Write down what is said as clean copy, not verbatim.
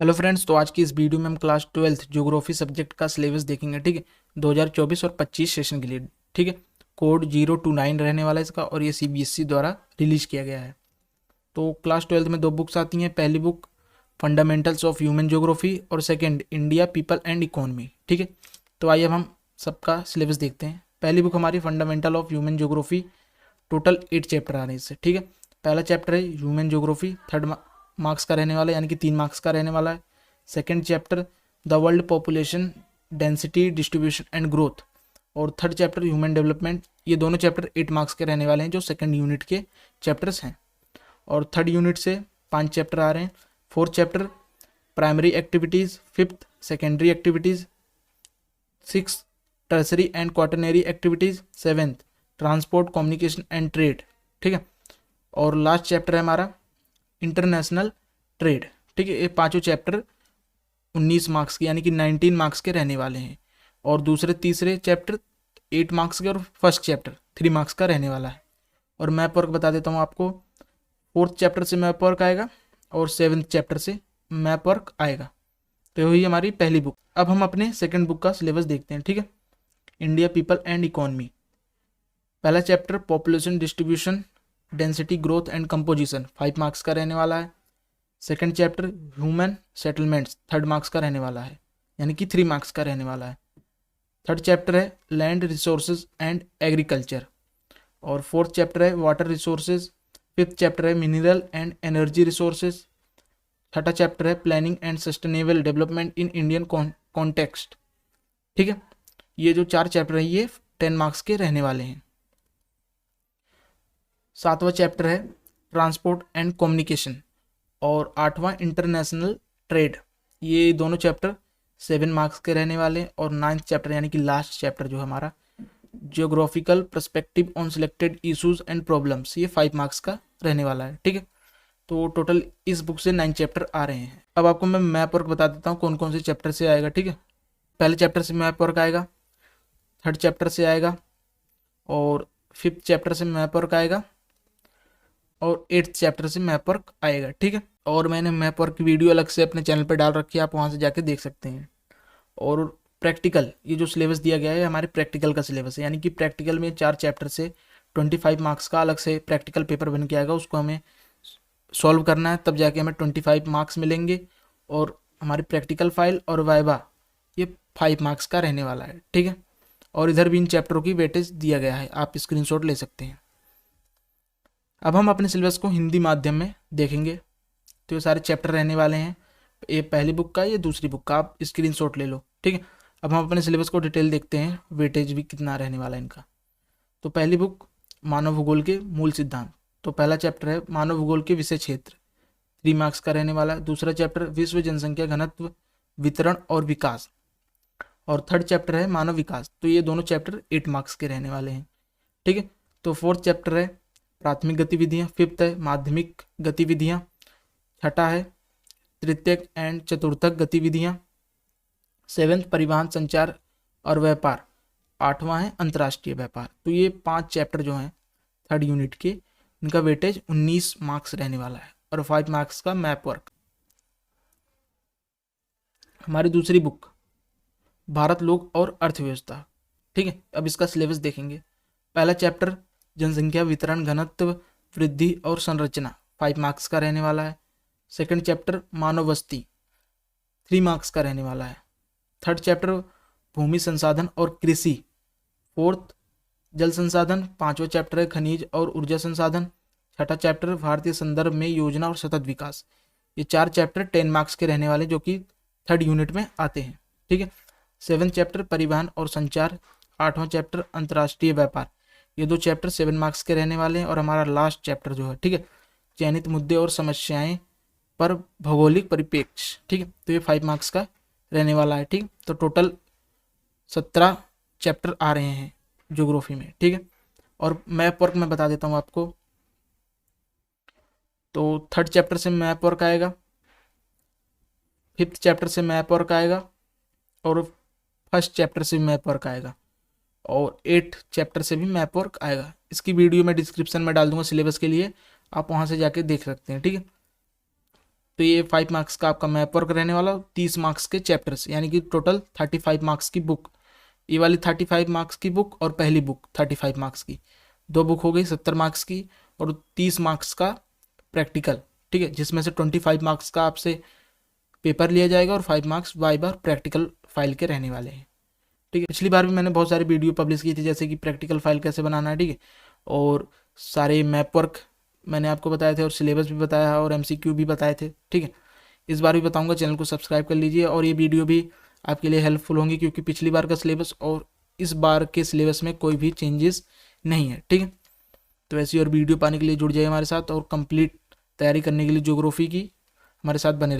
Hello friends, तो आज की इस वीडियो में हम क्लास 12th ज्योग्राफी सब्जेक्ट का सिलेबस देखेंगे। ठीक है, 2024 और 25 सेशन के लिए। ठीक है, कोड 029 रहने वाला है इसका, और ये सीबीएसई द्वारा रिलीज किया गया है। तो क्लास 12th में दो बुक्स आती हैं। पहली book fundamentals of human geography और second India people and economy. ठीक है, तो आइए अब हम सबका सिलेबस देखते हैं। पहली बुक हमारी fundamental of human geography, total 8 chapter आ रहे हैं इससे। ठीक है, पहला चैप्टर है ह्यूमन ज्योग्राफी, 3 मार्क्स का रहने वाला है, यानी कि 3 मार्क्स का रहने वाला है। Second chapter the world population density distribution and growth, और थर्ड चैप्टर ह्यूमन डेवलपमेंट। ये दोनों चैप्टर 8 मार्क्स के रहने वाले हैं, जो सेकंड यूनिट के चैप्टर्स हैं। और थर्ड यूनिट से 5 चैप्टर आ रहे हैं। Fourth chapter primary activities, fifth secondary activities, six tertiary and quaternary activities, seventh transport communication and trade. ठीक है, और लास्ट चैप्टर है हमारा इंटरनेशनल ट्रेड। ठीक है, ये पांचों चैप्टर 19 मार्क्स के, यानी कि 19 मार्क्स के रहने वाले हैं। और दूसरे तीसरे चैप्टर 8 मार्क्स के, और फर्स्ट चैप्टर 3 मार्क्स का रहने वाला है। और मैप वर्क बता देता हूँ आपको। फोर्थ चैप्टर से मैप वर्क आएगा और सेवन्थ चैप्टर से मैप वर्क आएगा। तो यही हमारी पहली बुक। अब हम अपने सेकंड बुक का सिलेबस देखते हैं। ठीक है, इंडिया पीपल एंड इकोनॉमी। पहला chapter population distribution density growth and composition, 5 marks का रहने वाला है। Second chapter human settlements, 3 marks का रहने वाला है, यानी कि 3 मार्क्स का रहने वाला है। थर्ड चैप्टर है लैंड रिसोर्सेज एंड एग्रीकल्चर, और फोर्थ चैप्टर है वाटर रिसोर्सेज। फिफ्थ चैप्टर है मिनरल एंड एनर्जी रिसोर्सेज। छठा चैप्टर है planning and sustainable development in Indian context. ठीक है, ये जो 4 चैप्टर है ये 10 मार्क्स के रहने वाले हैं। सातवां चैप्टर है ट्रांसपोर्ट एंड कम्युनिकेशन, और आठवां इंटरनेशनल ट्रेड। ये दोनों चैप्टर 7 मार्क्स के रहने वाले हैं। और 9th चैप्टर यानी कि लास्ट चैप्टर जो हमारा geographical perspective on selected issues and problems, ये 5 मार्क्स का रहने वाला है। ठीक है, तो टोटल इस बुक से 9 चैप्टर आ रहे हैं। अब आपको मैं मैप वर्क बता देता हूँ कौन कौन से चैप्टर से आएगा। ठीक है, पहले चैप्टर से मैप वर्क आएगा, थर्ड चैप्टर से आएगा, और फिफ्थ चैप्टर से मैप वर्क आएगा, और 8th चैप्टर से मैप वर्क आएगा। ठीक है, और मैंने मैप वर्क की वीडियो अलग से अपने चैनल पर डाल रखी है, आप वहाँ से जाके देख सकते हैं। और प्रैक्टिकल, ये जो सिलेबस दिया गया है हमारे प्रैक्टिकल का सिलेबस है, यानी कि प्रैक्टिकल में 4 चैप्टर से 25 मार्क्स का अलग से प्रैक्टिकल पेपर बन के आएगा। उसको हमें सॉल्व करना है, तब जाके हमें 25 मार्क्स मिलेंगे। और हमारी प्रैक्टिकल फाइल और वाइवा ये 5 मार्क्स का रहने वाला है। ठीक है, और इधर भी इन चैप्टरों की वेटेज दिया गया है, आप स्क्रीनशॉट ले सकते हैं। अब हम अपने सिलेबस को हिंदी माध्यम में देखेंगे। तो ये सारे चैप्टर रहने वाले हैं, ये पहली बुक का, ये दूसरी बुक का, आप स्क्रीनशॉट ले लो। ठीक है, अब हम अपने सिलेबस को डिटेल देखते हैं, वेटेज भी कितना रहने वाला है इनका। तो पहली बुक मानव भूगोल के मूल सिद्धांत। तो पहला चैप्टर है मानव भूगोल के विषय क्षेत्र, 3 मार्क्स का रहने वाला है। दूसरा चैप्टर विश्व जनसंख्या घनत्व वितरण और विकास, और थर्ड चैप्टर है मानव विकास। तो ये दोनों चैप्टर 8 मार्क्स के रहने वाले हैं। ठीक है, तो फोर्थ चैप्टर है प्राथमिक गतिविधियाँ, फिफ्थ है माध्यमिक गतिविधियाँ, छठा है तृतीयक एंड चतुर्थक गतिविधियाँ, सेवेंथ परिवहन संचार और व्यापार, आठवां है अंतर्राष्ट्रीय व्यापार। तो ये 5 चैप्टर जो हैं थर्ड यूनिट के, इनका वेटेज 19 मार्क्स रहने वाला है, और 5 मार्क्स का मैप वर्क। हमारी दूसरी बुक भारत लोक और अर्थव्यवस्था। ठीक है, अब इसका सिलेबस देखेंगे। पहला चैप्टर जनसंख्या वितरण घनत्व वृद्धि और संरचना, 5 मार्क्स का रहने वाला है। सेकंड चैप्टर मानव बस्ती, 3 मार्क्स का रहने वाला है। थर्ड चैप्टर भूमि संसाधन और कृषि, फोर्थ जल संसाधन। पांचवा चैप्टर है खनिज और ऊर्जा संसाधन। छठा चैप्टर भारतीय संदर्भ में योजना और सतत विकास। ये 4 चैप्टर 10 मार्क्स के रहने वाले, जो कि थर्ड यूनिट में आते हैं। ठीक है, सेवन्थ चैप्टर परिवहन और संचार। आठवां चैप्टर अंतर्राष्ट्रीय व्यापार। ये 2 चैप्टर 7 मार्क्स के रहने वाले हैं। और हमारा लास्ट चैप्टर जो है, ठीक है, चयनित मुद्दे और समस्याएं पर भौगोलिक परिप्रेक्ष्य। ठीक है, तो ये 5 मार्क्स का रहने वाला है। ठीक, तो टोटल 17 चैप्टर आ रहे हैं ज्योग्राफी में। ठीक है, और मैप वर्क मैं बता देता हूँ आपको। तो थर्ड चैप्टर से मैप वर्क आएगा, फिफ्थ चैप्टर से मैप वर्क आएगा, और फर्स्ट चैप्टर से भी मैप वर्क आएगा, और 8 चैप्टर से भी मैप वर्क आएगा। इसकी वीडियो मैं डिस्क्रिप्शन में डाल दूंगा सिलेबस के लिए, आप वहाँ से जाके देख सकते हैं। ठीक है, तो ये 5 मार्क्स का आपका मैप वर्क रहने वाला, 30 मार्क्स के चैप्टर्स, यानी कि टोटल 35 मार्क्स की बुक। ये वाली 35 मार्क्स की बुक और पहली बुक 35 मार्क्स की, दो बुक हो गई 70 मार्क्स की, और 30 मार्क्स का प्रैक्टिकल, ठीक है, जिसमें से 25 मार्क्स का आपसे पेपर लिया जाएगा और 5 मार्क्स वाइवा और प्रैक्टिकल फाइल के रहने वाले हैं, ठीक है। पिछली बार भी मैंने बहुत सारी वीडियो पब्लिश की थी, जैसे कि प्रैक्टिकल फाइल कैसे बनाना है, ठीक है, और सारे मैप वर्क मैंने आपको बताए थे, और सिलेबस भी बताया और MCQ भी बताए थे, ठीक है। इस बार भी बताऊंगा, चैनल को सब्सक्राइब कर लीजिए, और ये वीडियो भी आपके लिए हेल्पफुल होंगी, क्योंकि पिछली बार का सिलेबस और इस बार के सिलेबस में कोई भी चेंजेस नहीं है, ठीक है। तो ऐसी और वीडियो पाने के लिए जुड़ जाइए हमारे साथ, और कंप्लीट तैयारी करने के लिए ज्योग्राफी की हमारे साथ बने रहिए।